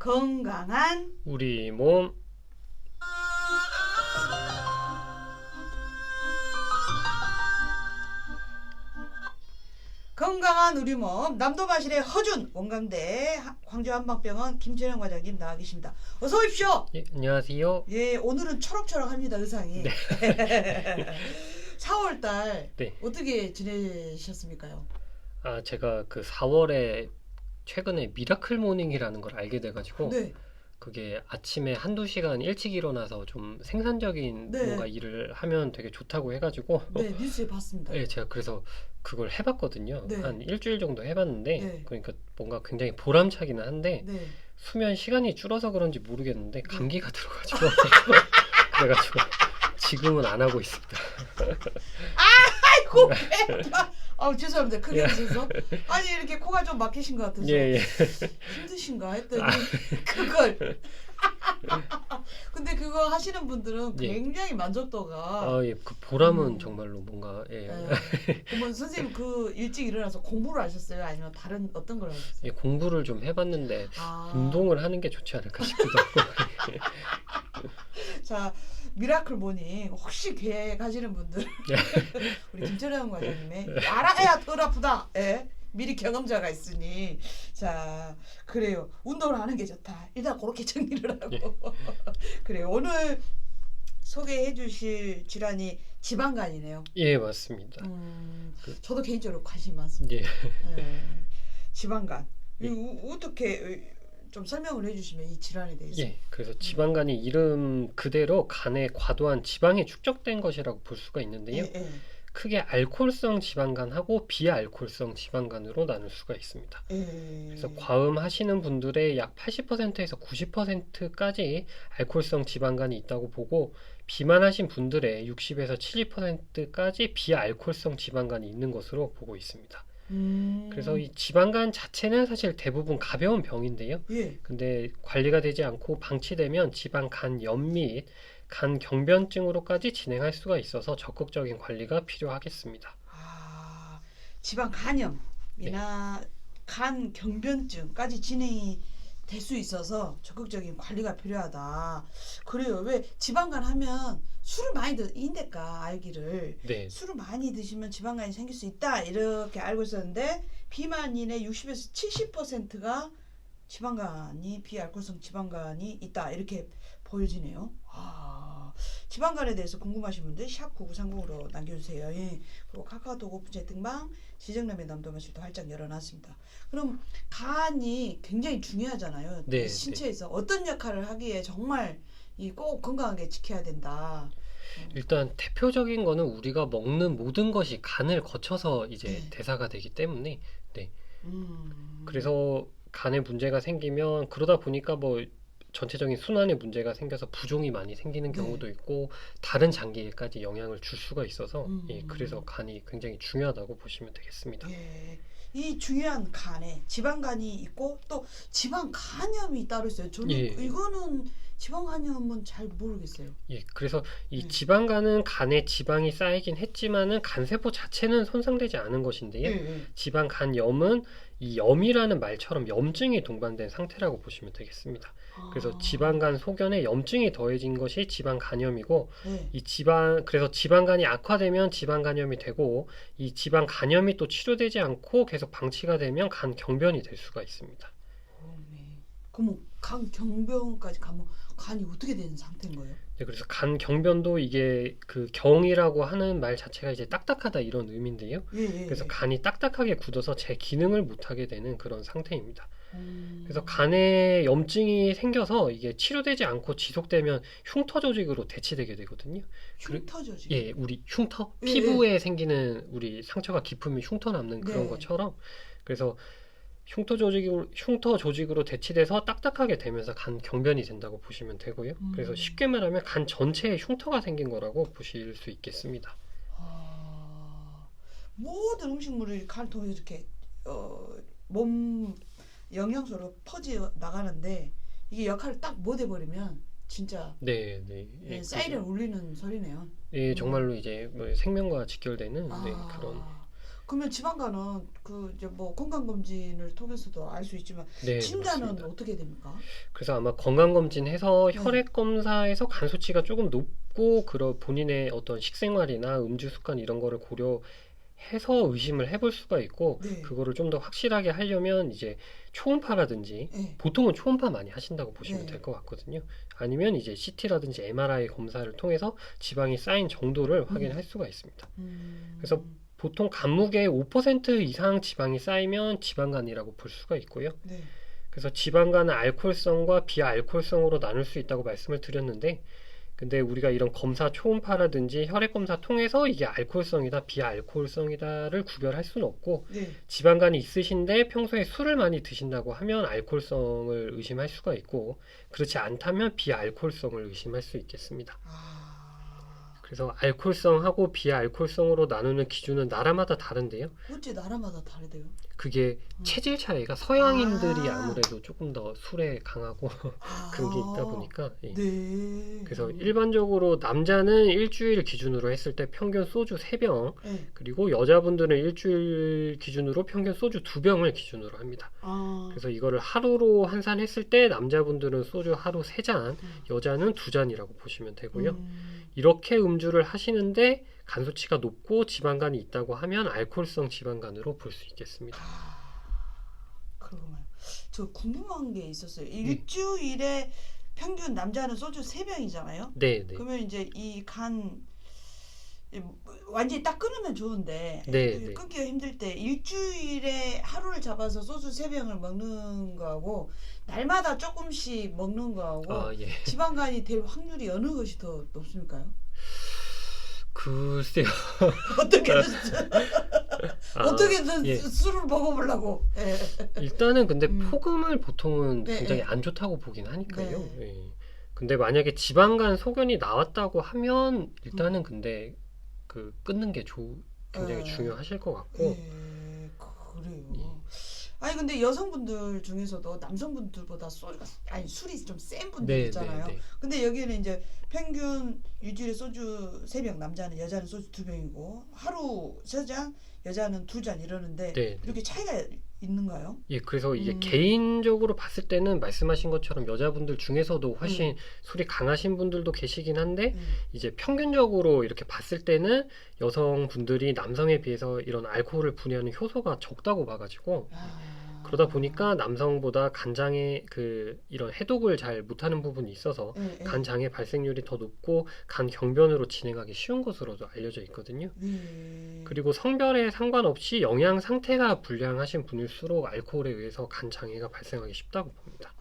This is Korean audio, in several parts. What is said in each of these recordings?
건강한 우리 몸. 건강한 우리 몸 남도마실의 허준 원광대 광주 한방병원 김철영 과장님 나와 계십니다. 어서 오십시오. 예, 안녕하세요. 예, 오늘은 초록초록합니다 의상이. 네. 4월달 네. 어떻게 지내셨습니까요? 제가 그 4월에 최근에 미라클 모닝이라는 걸 알게 돼가지고 네, 그게 아침에 한두 시간 일찍 일어나서 좀 생산적인 네. 뭔가 일을 하면 되게 좋다고 해가지고 네 뉴스에 봤습니다. 예, 제가 그래서 그걸 해봤거든요. 네. 한 일주일 정도 해봤는데 네. 그러니까 뭔가 굉장히 보람차기는 한데 네. 수면 시간이 줄어서 그런지 모르겠는데 감기가 들어가지고 그래가지고 지금은 안 하고 있습니다. 아이고 배가. 죄송합니다. 크게 웃어서. 아니 이렇게 코가 좀 막히신 것 같아서 예, 예. 힘드신가 했더니 그걸. 근데 그거 하시는 분들은 예. 굉장히 만족도가. 예, 그 보람은 음. 정말로 뭔가 예. 그러면 선생님 그 일찍 일어나서 공부를 하셨어요? 아니면 다른 어떤 걸 하셨어요? 예, 공부를 좀 해봤는데 아. 운동을 하는 게 좋지 않을까 싶기도 하고. 자, 미라클 모닝 혹시 계획하시는 분들 우리 김철영 과장님의 알아야 덜 아프다. 예. 미리 경험자가 있으니 자 그래요. 운동을 하는 게 좋다. 일단 그렇게 정리를 하고 그래요. 오늘 소개해 주실 질환이 지방간이네요. 예, 맞습니다. 저도 개인적으로 관심이 많습니다. 예. 예. 지방간. 예. 어떻게 좀 설명을 해주시면 이 질환에 대해서. 예, 그래서 지방간이 이름 그대로 간에 과도한 지방이 축적된 것이라고 볼 수가 있는데요. 예, 예. 크게 알코올성 지방간하고 비알코올성 지방간으로 나눌 수가 있습니다. 예. 그래서 과음하시는 분들의 약 80%에서 90%까지 알코올성 지방간이 있다고 보고 비만하신 분들의 60에서 70%까지 비알코올성 지방간이 있는 것으로 보고 있습니다. 그래서 이 지방간 자체는 사실 대부분 가벼운 병인데요. 예. 근데 관리가 되지 않고 방치되면 지방간염 및 간 경변증으로까지 진행할 수가 있어서 적극적인 관리가 필요하겠습니다. 지방 간염이나 간 경변증까지 진행이 될 수 있어서 적극적인 관리가 필요하다. 그래요. 왜 지방간 하면 술을 많이 인데까 알기를 네. 술을 많이 드시면 지방간이 생길 수 있다 이렇게 알고 있었는데 비만인의 60에서 70%가 지방간이 비알코올성 지방간이 있다 이렇게 보여지네요. 지방간에 대해서 궁금하신 분들 샵 9930으로 남겨주세요. 예. 그리고 카카오톡 오픈 채팅방 지정남의 남도마실도 활짝 열어놨습니다. 그럼 간이 굉장히 중요하잖아요. 네, 신체에서 어떤 역할을 하기에 정말 꼭 건강하게 지켜야 된다. 일단 대표적인 거는 우리가 먹는 모든 것이 간을 거쳐서 이제 네. 대사가 되기 때문에 네. 음. 그래서 간에 문제가 생기면 그러다 보니까 뭐 전체적인 순환에 문제가 생겨서 부종이 많이 생기는 경우도 있고 다른 장기에까지 영향을 줄 수가 있어서 예, 그래서 간이 굉장히 중요하다고 보시면 되겠습니다. 예. 이 중요한 간에 지방간이 있고 또 지방간염이 따로 있어요. 저는 예. 이거는 지방간염은 잘 모르겠어요. 예, 그래서 이 지방간은 간에 지방이 쌓이긴 했지만은 간세포 자체는 손상되지 않은 것인데요. 예. 지방간염은 이 염이라는 말처럼 염증이 동반된 상태라고 보시면 되겠습니다. 그래서 지방간 소견에 염증이 더해진 것이 지방간염이고 네. 그래서 지방간이 악화되면 지방간염이 되고 이 지방간염이 또 치료되지 않고 계속 방치가 되면 간 경변이 될 수가 있습니다. 그럼 간 경변까지 가면 간이 어떻게 되는 상태인 거예요? 네, 그래서 간 경변도 이게 그 경이라고 하는 말 자체가 이제 딱딱하다 이런 의미인데요. 그래서 간이 딱딱하게 굳어서 제 기능을 못하게 되는 그런 상태입니다. 그래서 간에 염증이 생겨서 이게 치료되지 않고 지속되면 흉터 조직으로 대치되게 되거든요. 흉터 조직? 예, 우리 흉터? 예, 피부에 생기는 우리 상처가 깊으면 흉터 남는 그런 네. 것처럼 그래서 흉터 조직으로 대치돼서 딱딱하게 되면서 간 경변이 된다고 보시면 되고요. 그래서 쉽게 말하면 간 전체에 흉터가 생긴 거라고 보실 수 있겠습니다. 모든 음식물이 간을 통해서 이렇게 몸 영양소로 퍼져 나가는데 이게 역할을 딱 못 해버리면 진짜 네, 네. 예, 사이렌 울리는 소리네요. 예, 정말로 이제 뭐 생명과 직결되는 네, 그런. 그러면 지방간은 그 이제 뭐 건강 검진을 통해서도 알 수 있지만 네, 진단은 맞습니다. 어떻게 됩니까? 그래서 아마 건강검진해서 네. 혈액 검사에서 간 수치가 조금 높고 그런 본인의 어떤 식생활이나 음주 습관 이런 거를 고려해서 의심을 해볼 수가 있고 네. 그거를 좀 더 확실하게 하려면 이제 초음파라든지 네. 보통은 초음파 많이 하신다고 보시면 네. 될 것 같거든요. 아니면 이제 CT라든지 MRI 검사를 통해서 지방이 쌓인 정도를 확인할 수가 있습니다. 그래서 보통 간무게의 5% 이상 지방이 쌓이면 지방간이라고 볼 수가 있고요. 네. 그래서 지방간은 알코올성과 비알코올성으로 나눌 수 있다고 말씀을 드렸는데, 근데 우리가 이런 검사 초음파라든지 혈액 검사 통해서 이게 알코올성이다, 비알코올성이다를 구별할 수는 없고, 네. 지방간이 있으신데 평소에 술을 많이 드신다고 하면 알코올성을 의심할 수가 있고, 그렇지 않다면 비알코올성을 의심할 수 있겠습니다. 그래서 알코올성하고 비알코올성으로 나누는 기준은 나라마다 다른데요. 어째 나라마다 다르대요? 그게 음. 체질 차이가 서양인들이 아. 아무래도 조금 더 술에 강하고 그런 게 있다 보니까 예. 네. 그래서 일반적으로 남자는 일주일 기준으로 했을 때 평균 소주 3병 네. 그리고 여자분들은 일주일 기준으로 평균 소주 2병을 기준으로 합니다. 아. 그래서 이거를 하루로 환산했을 때 남자분들은 소주 하루 3잔, 여자는 2잔이라고 보시면 되고요. 이렇게 음주를 하시는데 간 수치가 높고 지방간이 있다고 하면 알코올성 지방간으로 볼 수 있겠습니다. 그러구만. 저 궁금한 게 있었어요. 일주일에 평균 남자는 소주 3병이잖아요. 네, 네. 그러면 이제 이 간 완전히 딱 끊으면 좋은데 네, 네. 끊기가 힘들 때 일주일에 하루를 잡아서 소주 3병을 먹는 거하고 날마다 조금씩 먹는 거하고 아, 예. 지방간이 될 확률이 어느 것이 더 높습니까요? 글쎄요. 어떻게든 아, 어떻게든 예. 술을 먹어보려고. 예. 일단은 근데 음. 폭음을 보통은 네, 굉장히 네. 안 좋다고 보긴 하니까요. 네. 예. 근데 만약에 지방간 소견이 나왔다고 하면 일단은 근데 그 끊는 게 굉장히 중요하실 것 같고 예, 그래요. 아니 근데 여성분들 중에서도 남성분들보다 소주가 술이 좀 센 분들 네, 있잖아요. 네, 네. 근데 여기는 이제 평균 일주일에 소주 3병, 남자는 여자는 소주 2병이고 하루 3잔, 여자는 2잔 이러는데 네, 네. 이렇게 차이가 있는가요? 예, 그래서 이게 음. 개인적으로 봤을 때는 말씀하신 것처럼 여자분들 중에서도 훨씬 술이 강하신 분들도 계시긴 한데 이제 평균적으로 이렇게 봤을 때는 여성분들이 남성에 비해서 이런 알코올을 분해하는 효소가 적다고 봐가지고 그러다 보니까 남성보다 간장에 이런 해독을 잘 못하는 부분이 있어서 간장의 발생률이 더 높고 간 경변으로 진행하기 쉬운 것으로도 알려져 있거든요. 그리고 성별에 상관없이 영양 상태가 불량하신 분일수록 알코올에 의해서 간 장애가 발생하기 쉽다고 봅니다.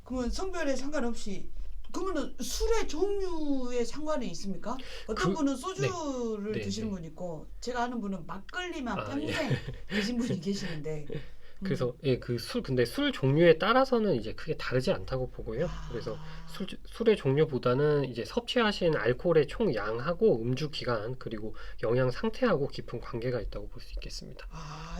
그러면 성별에 상관없이 그러면 술의 종류에 상관이 있습니까? 어떤 분은 소주를 네, 드시는 네. 분 있고 제가 아는 분은 막걸리만 아, 평생 드신 분이 계시는데 그래서 예, 근데 술 종류에 따라서는 이제 크게 다르지 않다고 보고요. 그래서 술의 종류보다는 이제 섭취하신 알코올의 총 양하고 음주 기간 그리고 영양 상태하고 깊은 관계가 있다고 볼 수 있겠습니다.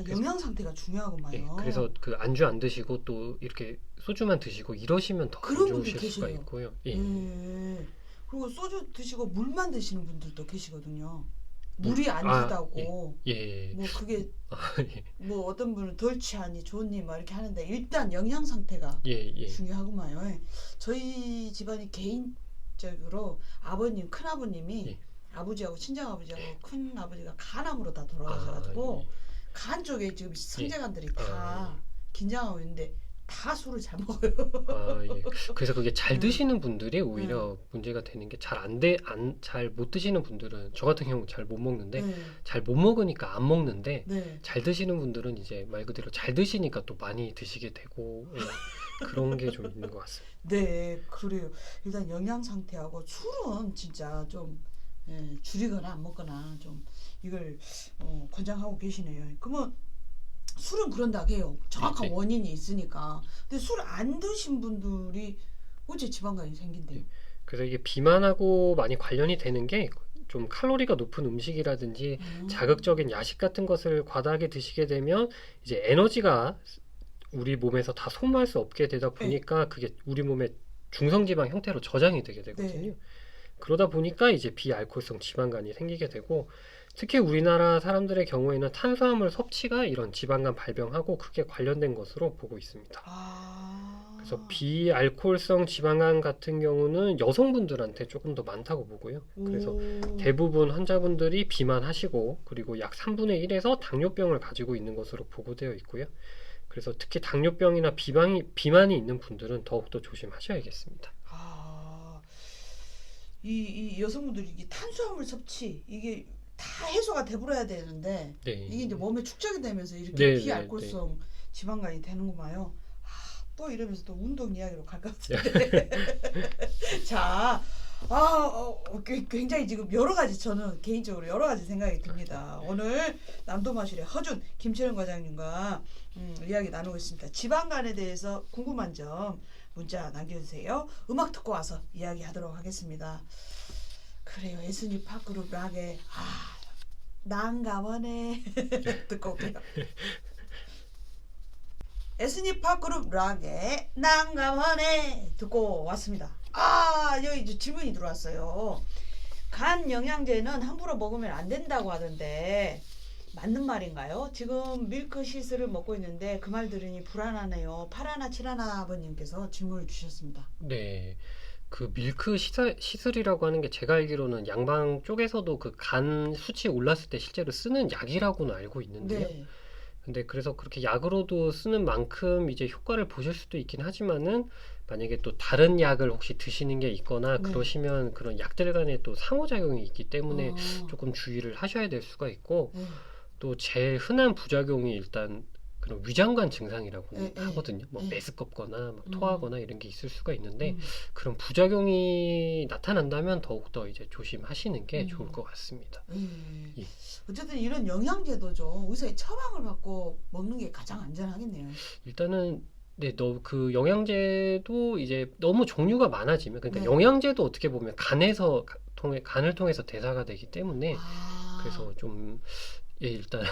영양 상태가 중요하구만요. 예, 그래서 안주 안 드시고 또 이렇게 소주만 드시고 이러시면 더 안 그런 분들 좋으실 수가 계세요. 있고요. 예. 그리고 소주 드시고 물만 드시는 분들도 계시거든요. 물이 안 주다고. 예. 뭐 그게 예. 뭐 어떤 분은 덜 취하니 좋니 뭐 이렇게 하는데 일단 영양 상태가 예. 중요하구만요. 저희 집안이 개인적으로 아버님 큰아버님이 아버지하고 친정아버지하고 큰아버지가 간암으로 다 돌아가셔가지고 간 쪽에 지금 성재간들이 다 긴장하고 있는데 다 술을 잘 먹어요. 예. 그래서 그게 잘 드시는 분들이 오히려 문제가 되는 게 잘 못 드시는 분들은 저 같은 경우 잘 못 먹는데 잘 못 먹으니까 안 먹는데 잘 드시는 분들은 이제 말 그대로 잘 드시니까 또 많이 드시게 되고 그런 게 좀 있는 것 같습니다. 네, 그래요. 일단 영양 상태하고 술은 진짜 좀 줄이거나 안 먹거나 좀 이걸 권장하고 계시네요. 그러면 술은 그런다 해요. 정확한 원인이 있으니까. 근데 술 안 드신 분들이 어째 지방간이 생긴대요. 그래서 이게 비만하고 많이 관련이 되는 게 좀 칼로리가 높은 음식이라든지 자극적인 야식 같은 것을 과다하게 드시게 되면 이제 에너지가 우리 몸에서 다 소모할 수 없게 되다 보니까 그게 우리 몸의 중성지방 형태로 저장이 되게 되거든요. 그러다 보니까 이제 비알코올성 지방간이 생기게 되고 특히 우리나라 사람들의 경우에는 탄수화물 섭취가 이런 지방간 발병하고 크게 관련된 것으로 보고 있습니다. 그래서 비알코올성 지방간 같은 경우는 여성분들한테 조금 더 많다고 보고요. 그래서 대부분 환자분들이 비만하시고 그리고 약 3분의 1에서 당뇨병을 가지고 있는 것으로 보고되어 있고요. 그래서 특히 당뇨병이나 비만이 있는 분들은 더욱더 조심하셔야겠습니다. 이 여성분들이 이게 탄수화물 섭취 이게 다 해소가 돼버려야 되는데 네. 이게 이제 몸에 축적이 되면서 이렇게 네, 비알코올성 지방간이 되는구만요. 또 이러면서 또 운동 이야기로 갈 것 같은데. 자, 굉장히 지금 여러 가지 저는 개인적으로 여러 가지 생각이 듭니다. 오늘 남도마실의 허준 김철현 과장님과 이야기 나누고 있습니다. 지방간에 대해서 궁금한 점 문자 남겨주세요. 음악 듣고 와서 이야기하도록 하겠습니다. 그래요. 에스니 팝그룹 락의 난감하네 듣고 올게요. 에스니 팝그룹 락의 난감하네 듣고 왔습니다. 여기 질문이 들어왔어요. 간 영양제는 함부로 먹으면 안 된다고 하던데 맞는 말인가요? 지금 밀크시슬을 먹고 있는데 그 말 들으니 불안하네요. 8하나 7하나 아버님께서 질문을 주셨습니다. 네. 그 밀크 시슬이라고 하는 게 제가 알기로는 양방 쪽에서도 그 간 수치 올랐을 때 실제로 쓰는 약이라고는 알고 있는데요. 네. 근데 그래서 그렇게 약으로도 쓰는 만큼 이제 효과를 보실 수도 있긴 하지만은 만약에 또 다른 약을 혹시 드시는 게 있거나 네. 그러시면 그런 약들 간에 또 상호작용이 있기 때문에 조금 주의를 하셔야 될 수가 있고 또 제일 흔한 부작용이 일단 그런 위장관 증상이라고 하거든요. 뭐 메스껍거나 막 토하거나 이런 게 있을 수가 있는데 그런 부작용이 나타난다면 더욱더 이제 조심하시는 게 좋을 것 같습니다. 예. 어쨌든 이런 영양제도 좀 의사의 처방을 받고 먹는 게 가장 안전하겠네요. 일단은 그 영양제도 이제 너무 종류가 많아지면 그러니까 네. 영양제도 어떻게 보면 간을 통해서 대사가 되기 때문에 그래서 좀 일단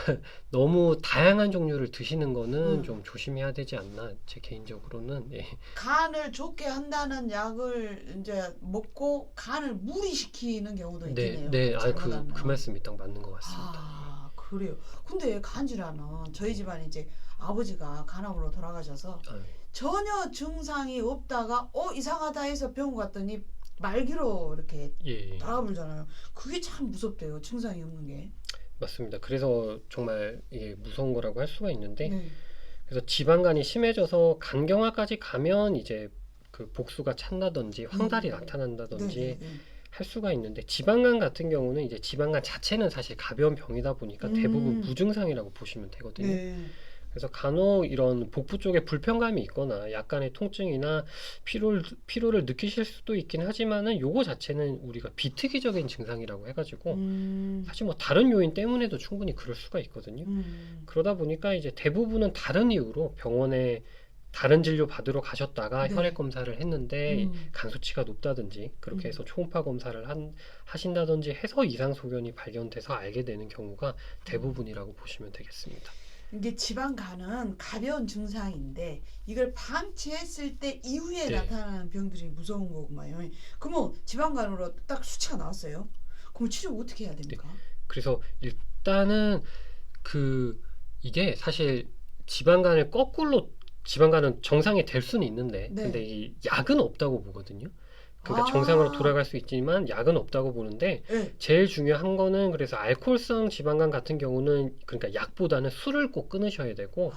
너무 다양한 종류를 드시는 거는 좀 조심해야 되지 않나 제 개인적으로는. 간을 좋게 한다는 약을 이제 먹고 간을 무리시키는 경우도 있겠네요. 네, 그 말씀이 딱 맞는 것 같습니다. 그래요. 근데 간질환은 저희 집안에 이제 아버지가 간암으로 돌아가셔서 전혀 증상이 없다가 이상하다 해서 병원 갔더니 말기로 이렇게 돌아가버리잖아요. 그게 참 무섭대요. 증상이 없는 게. 맞습니다. 그래서 정말 이게 무서운 거라고 할 수가 있는데 그래서 지방간이 심해져서 간경화까지 가면 이제 그 복수가 찬다든지 황달이 나타난다든지 할 수가 있는데 지방간 같은 경우는 이제 지방간 자체는 사실 가벼운 병이다 보니까 대부분 무증상이라고 보시면 되거든요. 그래서 간혹 이런 복부 쪽에 불편감이 있거나 약간의 통증이나 피로를 느끼실 수도 있긴 하지만은 요거 자체는 우리가 비특이적인 증상이라고 해가지고 사실 뭐 다른 요인 때문에도 충분히 그럴 수가 있거든요. 그러다 보니까 이제 대부분은 다른 이유로 병원에 다른 진료 받으러 가셨다가 혈액 검사를 했는데 간 수치가 높다든지 그렇게 해서 초음파 검사를 하신다든지 해서 이상 소견이 발견돼서 알게 되는 경우가 대부분이라고 보시면 되겠습니다. 이게 지방간은 가벼운 증상인데 이걸 방치했을 때 이후에 나타나는 병들이 무서운 거구만요. 그러면 지방간으로 딱 수치가 나왔어요. 그럼 치료 어떻게 해야 됩니까? 그래서 일단은 이게 사실 지방간은 정상이 될 수는 있는데 근데 이 약은 없다고 보거든요. 그러니까 정상으로 돌아갈 수 있지만 약은 없다고 보는데 제일 중요한 거는 그래서 알코올성 지방간 같은 경우는 그러니까 약보다는 술을 꼭 끊으셔야 되고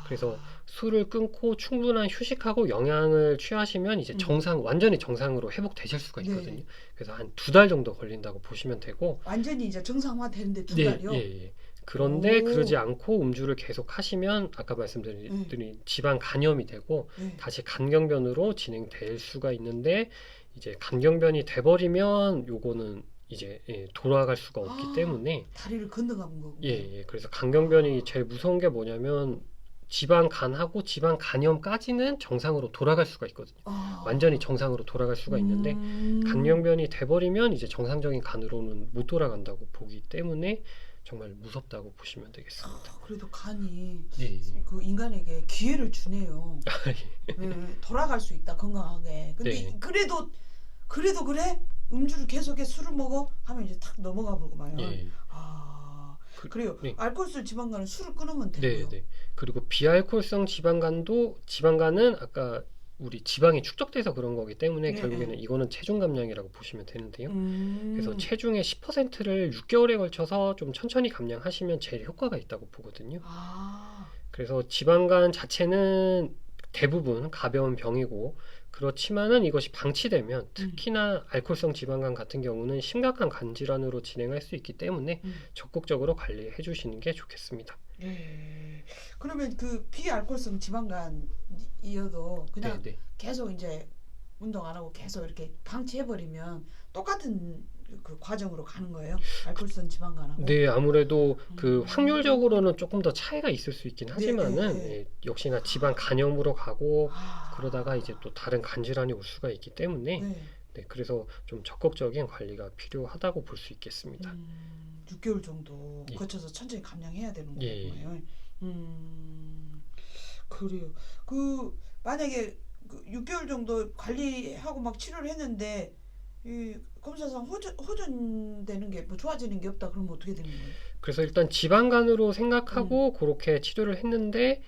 그래서 술을 끊고 충분한 휴식하고 영양을 취하시면 이제 완전히 정상으로 회복되실 수가 있거든요. 그래서 한 2달 정도 걸린다고 보시면 되고 완전히 이제 정상화 되는데 2달이요? 그런데 그러지 않고 음주를 계속 하시면 아까 말씀드린 지방 간염이 되고 다시 간경변으로 진행될 수가 있는데 이제 간경변이 돼버리면 요거는 이제 돌아갈 수가 없기 때문에 다리를 건너가는 거고. 그래서 간경변이 제일 무서운 게 뭐냐면 지방 간하고 지방 간염까지는 정상으로 돌아갈 수가 있거든요. 완전히 정상으로 돌아갈 수가 있는데 간경변이 돼버리면 이제 정상적인 간으로는 못 돌아간다고 보기 때문에 정말 무섭다고 보시면 되겠습니다. 그래도 간이 그 인간에게 기회를 주네요. 돌아갈 수 있다 건강하게. 근데 그래도 그래? 음주를 계속해 술을 먹어 하면 이제 탁 넘어가 버리고 말이야. 예. 그래요. 네. 알코올성 지방간은 술을 끊으면 네, 되고요. 네. 그리고 비알코올성 지방간은 아까 우리 지방이 축적돼서 그런 거기 때문에 네, 결국에는 네. 이거는 체중 감량이라고 보시면 되는데요. 그래서 음. 체중의 10%를 6개월에 걸쳐서 좀 천천히 감량하시면 제일 효과가 있다고 보거든요. 아. 그래서 지방간 자체는 대부분 가벼운 병이고 그렇지만은 이것이 방치되면 특히나 알코올성 지방간 같은 경우는 심각한 간 질환으로 진행할 수 있기 때문에 적극적으로 관리해 주시는 게 좋겠습니다. 예. 그러면 그 비알코올성 지방간이어도 그냥 네, 네. 계속 이제 운동 안 하고 계속 이렇게 방치해 버리면 똑같은 그 과정으로 가는 거예요. 알코올성 지방간하고. 네, 아무래도 그 음. 확률적으로는 조금 더 차이가 있을 수 있긴 하지만은 네. 예, 역시나 지방 간염으로 가고 아. 그러다가 이제 또 다른 간 질환이 올 수가 있기 때문에 네. 네, 그래서 좀 적극적인 관리가 필요하다고 볼 수 있겠습니다. 6개월 정도 예. 거쳐서 천천히 감량해야 되는 예. 거예요. 그래요. 그 만약에 그 6개월 정도 관리하고 막 치료를 했는데 이 검사상 호전되는 게 뭐 좋아지는 게 없다 그러면 어떻게 되는 거예요? 그래서 일단 지방간으로 생각하고 그렇게 치료를 했는데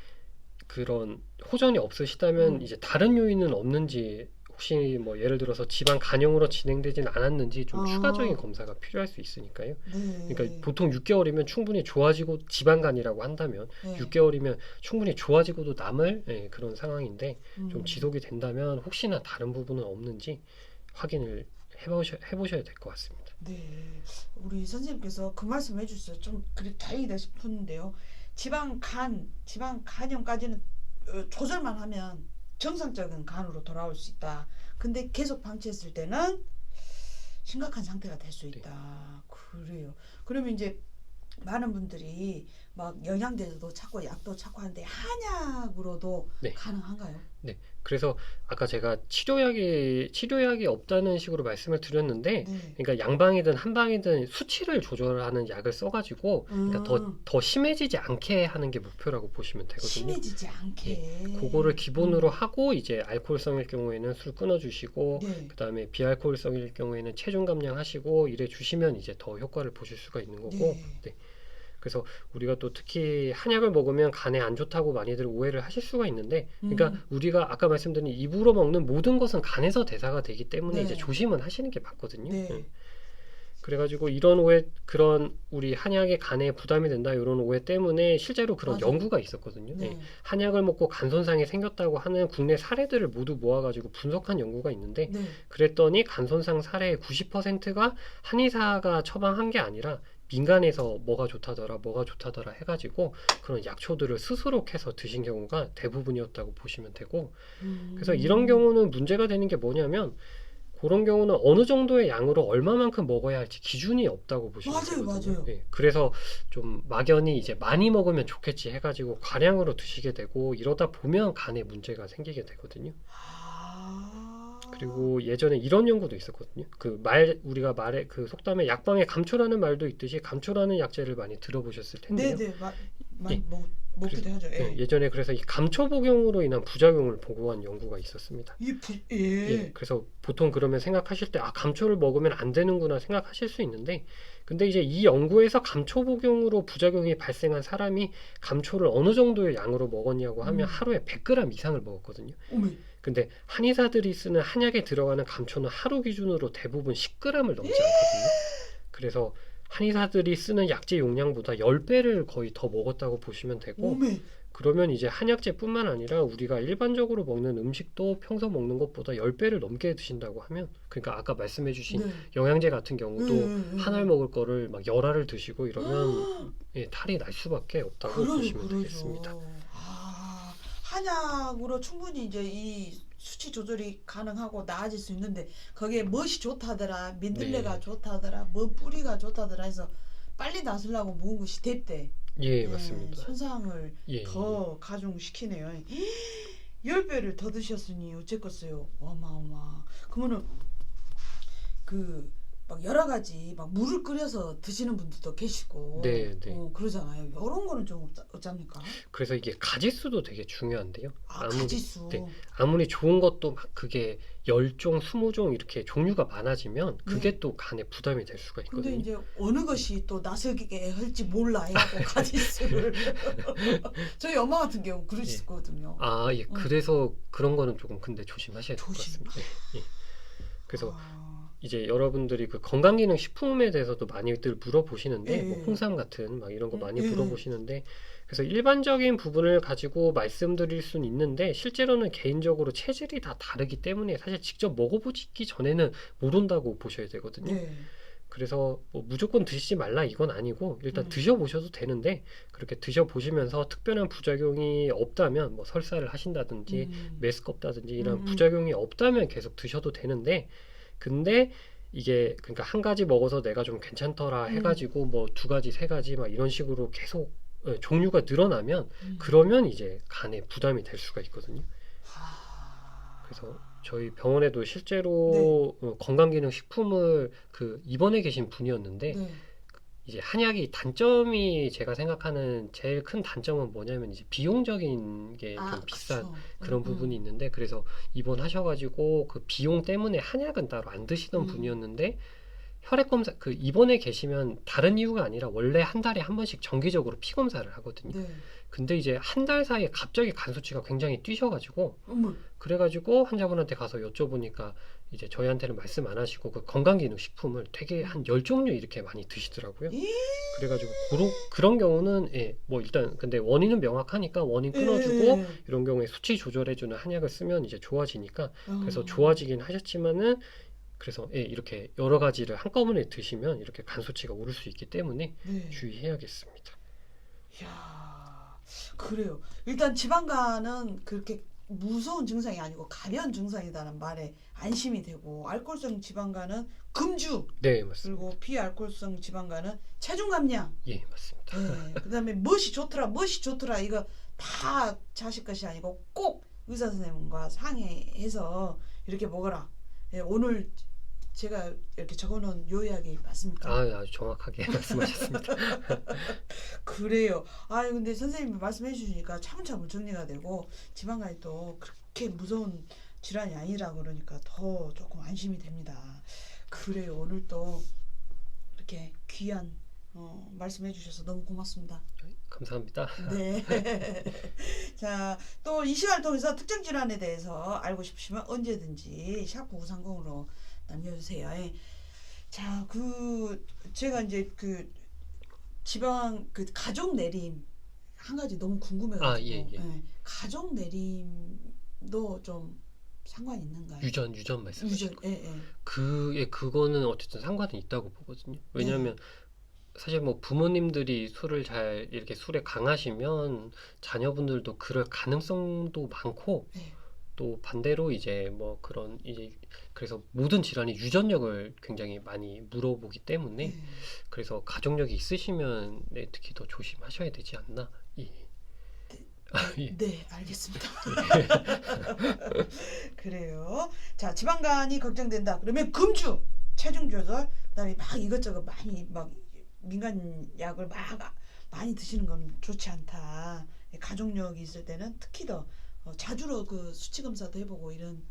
그런 호전이 없으시다면 이제 다른 요인은 없는지 혹시 뭐 예를 들어서 지방 간염으로 진행되진 않았는지 좀 추가적인 검사가 필요할 수 있으니까요. 네. 그러니까 보통 6개월이면 충분히 좋아지고 지방간이라고 한다면 네. 6개월이면 충분히 좋아지고도 남을 예, 그런 상황인데 좀 음. 지속이 된다면 혹시나 다른 부분은 없는지 확인을 해보셔야 될 것 같습니다. 네. 우리 선생님께서 그 말씀 해주셔서 좀 그래 다행이다 싶었는데요. 지방 간염까지는 조절만 하면 정상적인 간으로 돌아올 수 있다. 근데 계속 방치했을 때는 심각한 상태가 될 수 있다. 그래요. 그러면 이제 많은 분들이 막 영양제도 찾고 약도 찾고 하는데 한약으로도 네. 가능한가요? 네. 그래서 아까 제가 치료약이 없다는 식으로 말씀을 드렸는데, 네. 그러니까 양방이든 한방이든 수치를 조절하는 약을 써가지고, 그러니까 더 심해지지 않게 하는 게 목표라고 보시면 되거든요. 심해지지 않게. 그거를 기본으로 하고 이제 알코올성일 경우에는 술 끊어주시고, 네. 그다음에 비알코올성일 경우에는 체중 감량하시고 이래 주시면 이제 더 효과를 보실 수가 있는 거고. 네. 네. 그래서 우리가 또 특히 한약을 먹으면 간에 안 좋다고 많이들 오해를 하실 수가 있는데, 그러니까 우리가 아까 말씀드린 입으로 먹는 모든 것은 간에서 대사가 되기 때문에 네. 이제 조심은 하시는 게 맞거든요. 네. 그래가지고 그런 우리 한약이 간에 부담이 된다 이런 오해 때문에 실제로 그런 맞아요. 연구가 있었거든요. 네. 한약을 먹고 간 손상이 생겼다고 하는 국내 사례들을 모두 모아가지고 분석한 연구가 있는데, 네. 그랬더니 간 손상 사례의 90%가 한의사가 처방한 게 아니라 민간에서 뭐가 좋다더라 해가지고 그런 약초들을 스스로 캐서 드신 경우가 대부분이었다고 보시면 되고, 그래서 이런 경우는 문제가 되는 게 뭐냐면 그런 경우는 어느 정도의 양으로 얼마만큼 먹어야 할지 기준이 없다고 보시면 맞아요, 되거든요. 맞아요. 예, 그래서 좀 막연히 이제 많이 먹으면 좋겠지 해가지고 과량으로 드시게 되고 이러다 보면 간에 문제가 생기게 되거든요. 그리고 예전에 이런 연구도 있었거든요. 우리가 말에 그 속담에 약방에 감초라는 말도 있듯이 감초라는 약재를 많이 들어보셨을 텐데요. 네네. 많이 예. 먹기도 하죠. 예. 예전에 그래서 이 감초 복용으로 인한 부작용을 보고한 연구가 있었습니다. 예. 그래서 보통 그러면 생각하실 때 감초를 먹으면 안 되는구나 생각하실 수 있는데, 근데 이제 이 연구에서 감초 복용으로 부작용이 발생한 사람이 감초를 어느 정도의 양으로 먹었냐고 하면 하루에 100g 이상을 먹었거든요. 어메. 근데 한의사들이 쓰는 한약에 들어가는 감초는 하루 기준으로 대부분 10g을 넘지 않거든요. 그래서 한의사들이 쓰는 약재 용량보다 10배를 거의 더 먹었다고 보시면 되고, 어메. 그러면 이제 한약재뿐만 아니라 우리가 일반적으로 먹는 음식도 평소 먹는 것보다 10배를 넘게 드신다고 하면, 그러니까 아까 말씀해주신 네. 영양제 같은 경우도 한 알 먹을 거를 막 10알을 드시고 이러면 탈이 날 수밖에 없다고 보시면 되겠습니다. 한약으로 충분히 이제 이 수치 조절이 가능하고 나아질 수 있는데 거기에 멋이 좋다더라, 민들레가 네. 좋다더라, 뭐 뿌리가 좋다더라 해서 빨리 나으려고 먹은 것이 됐대. 예, 맞습니다. 손상을 예. 더 가중시키네요. 10배를 더 드셨으니 어쨌겠어요. 어마어마. 그러면은 그 막 여러 가지 막 물을 끓여서 드시는 분들도 계시고 네, 네. 그러잖아요. 이런 거는 좀 어쩝니까? 그래서 이게 가짓수도 되게 중요한데요. 가지수. 네, 아무리 좋은 것도 막 그게 10종, 20종 이렇게 종류가 많아지면 그게 네. 또 간에 부담이 될 수가 근데 있거든요. 이제 어느 것이 또 나서게 할지 몰라요. 가지수를. 저희 엄마 같은 경우 예. 그러시거든요. 예. 그래서 그런 거는 조금 근데 조심하셔야 될 것 조심. 같습니다. 예. 그래서 아, 이제 여러분들이 그 건강기능 식품에 대해서도 많이들 물어보시는데 예, 뭐 예. 홍삼 같은 막 이런 거 많이 예, 예. 물어보시는데 그래서 일반적인 부분을 가지고 말씀드릴 수는 있는데 실제로는 개인적으로 체질이 다 다르기 때문에 사실 직접 먹어보기 전에는 모른다고 보셔야 되거든요. 네. 그래서 뭐 무조건 드시지 말라 이건 아니고 일단 음. 드셔보셔도 되는데 그렇게 드셔보시면서 특별한 부작용이 없다면 뭐 설사를 하신다든지 메스껍다든지 이런 부작용이 없다면 계속 드셔도 되는데 근데 이게 그러니까 한 가지 먹어서 내가 좀 괜찮더라 해가지고 뭐 2가지, 3가지 막 이런 식으로 계속 종류가 늘어나면 그러면 이제 간에 부담이 될 수가 있거든요. 그래서 저희 병원에도 실제로 건강기능 식품을 그 입원해 계신 분이었는데 네. 이제 한약이 단점이 제가 생각하는 제일 큰 단점은 뭐냐면 이제 비용적인 게 좀 비싼 그쵸. 그런 부분이 있는데 그래서 입원하셔가지고 그 비용 때문에 한약은 따로 안 드시던 분이었는데 혈액 검사 그 입원에 계시면 다른 이유가 아니라 원래 한 달에 한 번씩 정기적으로 피 검사를 하거든요. 네. 근데 이제 한 달 사이에 갑자기 간 수치가 굉장히 뛰셔가지고 어머. 그래가지고 환자분한테 가서 여쭤보니까 이제 저희한테는 말씀 안 하시고 그 건강기능 식품을 되게 한 10종류 이렇게 많이 드시더라고요. 그래가지고 그런 경우는 뭐 일단 근데 원인은 명확하니까 원인 끊어주고 이런 경우에 수치 조절해주는 한약을 쓰면 이제 좋아지니까 그래서 좋아지긴 하셨지만은 그래서 이렇게 여러 가지를 한꺼번에 드시면 이렇게 간 수치가 오를 수 있기 때문에 네. 주의해야겠습니다. 이야, 그래요. 일단 지방간은 그렇게 무서운 증상이 아니고 가벼운 증상이라는 말에 안심이 되고 알코올성 지방간은 금주 네, 맞습니다. 그리고 비알코올성 지방간은 체중 감량. 예, 맞습니다. 네. 그다음에 멋이 좋더라 이거 다 자식 것이 아니고 꼭 의사 선생님과 상의해서 이렇게 먹어라. 오늘 제가 이렇게 적어놓은 요약이 맞습니까? 아주 정확하게 말씀하셨습니다. 그래요. 근데 선생님이 말씀해 주시니까 차분차분 정리가 되고 지방간이 또 그렇게 무서운 질환이 아니라 그러니까 더 조금 안심이 됩니다. 그래요. 오늘 또 이렇게 귀한 말씀해 주셔서 너무 고맙습니다. 감사합니다. 네. 자, 또 이 시간을 통해서 특정 질환에 대해서 알고 싶으시면 언제든지 샵9930으로 남겨주세요. 자, 제가 이제 지방 가족 내림 한 가지 너무 궁금해가지고 가족 내림도 좀 상관이 있는가요? 유전 말씀하시는 거. 예. 그거는 어쨌든 상관이 있다고 보거든요. 왜냐하면 사실 뭐 부모님들이 이렇게 술에 강하시면 자녀분들도 그럴 가능성도 많고 또 반대로 이제 뭐 그런 이제 그래서 모든 질환이 유전력을 굉장히 많이 물어보기 때문에 그래서 가족력이 있으시면 특히 더 조심하셔야 되지 않나. 네, 알겠습니다. 그래요. 자, 지방간이 걱정된다. 그러면 금주, 체중 조절, 그다음에 막 이것저것 많이 막 민간 약을 막 많이 드시는 건 좋지 않다. 가족력이 있을 때는 특히 더 자주로 그 수치 검사도 해보고 이런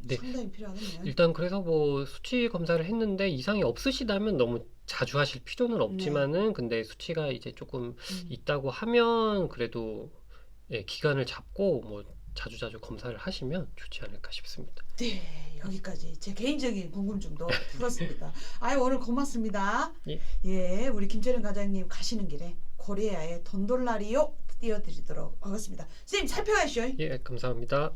상당히 필요하겠네요. 일단 그래서 뭐 수치 검사를 했는데 이상이 없으시다면 너무 자주 하실 필요는 없지만은 근데 수치가 이제 조금 있다고 하면 그래도 기간을 잡고 뭐 자주 검사를 하시면 좋지 않을까 싶습니다. 네, 여기까지 제 개인적인 궁금증도 풀었습니다. 오늘 고맙습니다. 예, 우리 김철현 과장님 가시는 길에 코리아의 돈돌라리요 띄워드리도록 하겠습니다. 선생님 살펴가시죠. 예, 감사합니다.